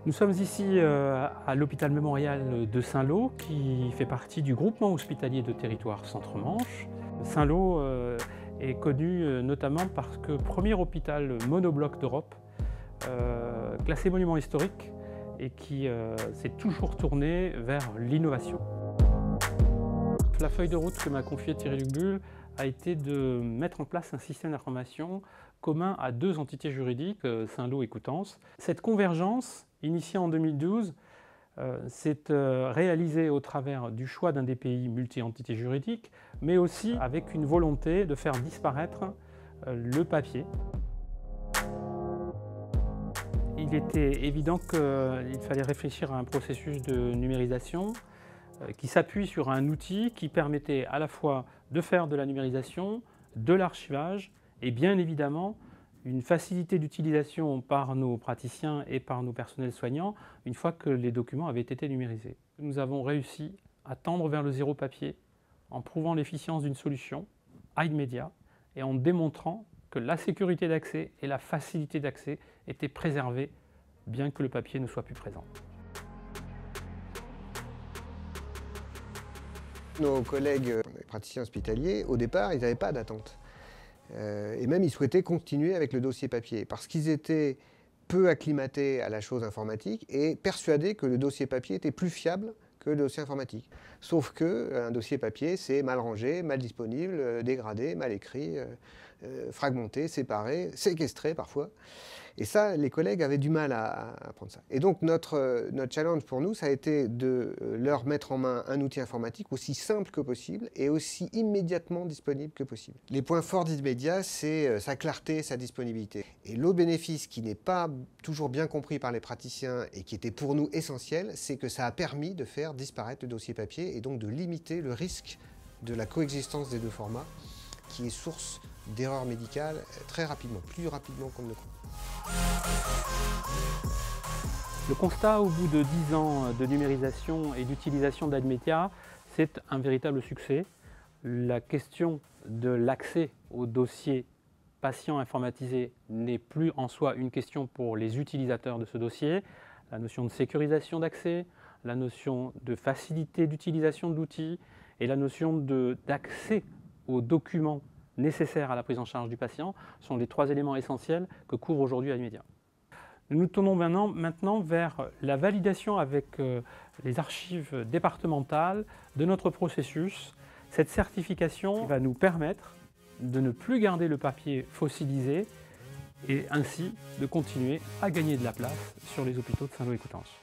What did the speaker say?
Nous sommes ici à l'hôpital mémorial de Saint-Lô, qui fait partie du groupement hospitalier de territoire Centre-Manche. Saint-Lô est connu notamment parce que premier hôpital monobloc d'Europe, classé monument historique et qui s'est toujours tourné vers l'innovation. La feuille de route que m'a confiée Thierry Luc Bull a été de mettre en place un système d'information commun à deux entités juridiques, Saint-Lô et Coutances. Cette convergence, initiée en 2012, s'est réalisée au travers du choix d'un DPI multi-entités juridiques, mais aussi avec une volonté de faire disparaître le papier. Il était évident qu'il fallait réfléchir à un processus de numérisation qui s'appuie sur un outil qui permettait à la fois de faire de la numérisation, de l'archivage et bien évidemment une facilité d'utilisation par nos praticiens et par nos personnels soignants une fois que les documents avaient été numérisés. Nous avons réussi à tendre vers le zéro papier en prouvant l'efficience d'une solution, Aidmedia, et en démontrant que la sécurité d'accès et la facilité d'accès étaient préservées bien que le papier ne soit plus présent. Nos collègues praticiens hospitaliers, au départ, ils n'avaient pas d'attente. Et même, ils souhaitaient continuer avec le dossier papier, parce qu'ils étaient peu acclimatés à la chose informatique et persuadés que le dossier papier était plus fiable que le dossier informatique. Sauf qu'un dossier papier, c'est mal rangé, mal disponible, dégradé, mal écrit, fragmenté, séparé, séquestré parfois. Et ça, les collègues avaient du mal à apprendre ça. Et donc notre challenge pour nous, ça a été de leur mettre en main un outil informatique aussi simple que possible et aussi immédiatement disponible que possible. Les points forts d'Aidmedia, c'est sa clarté, sa disponibilité. Et l'autre bénéfice qui n'est pas toujours bien compris par les praticiens et qui était pour nous essentiel, c'est que ça a permis de faire disparaître le dossier papier et donc de limiter le risque de la coexistence des deux formats qui est source d'erreurs médicales très rapidement, plus rapidement qu'on ne le croit. Le constat au bout de 10 ans de numérisation et d'utilisation d'Aidmedia, c'est un véritable succès. La question de l'accès au dossier patient informatisé n'est plus en soi une question pour les utilisateurs de ce dossier. La notion de sécurisation d'accès, la notion de facilité d'utilisation de l'outil et la notion d'accès aux documents nécessaires à la prise en charge du patient sont les trois éléments essentiels que couvre aujourd'hui Aidmedia. Nous nous tournons maintenant vers la validation avec les archives départementales de notre processus. Cette certification va nous permettre de ne plus garder le papier fossilisé et ainsi de continuer à gagner de la place sur les hôpitaux de Saint-Lô et Coutances.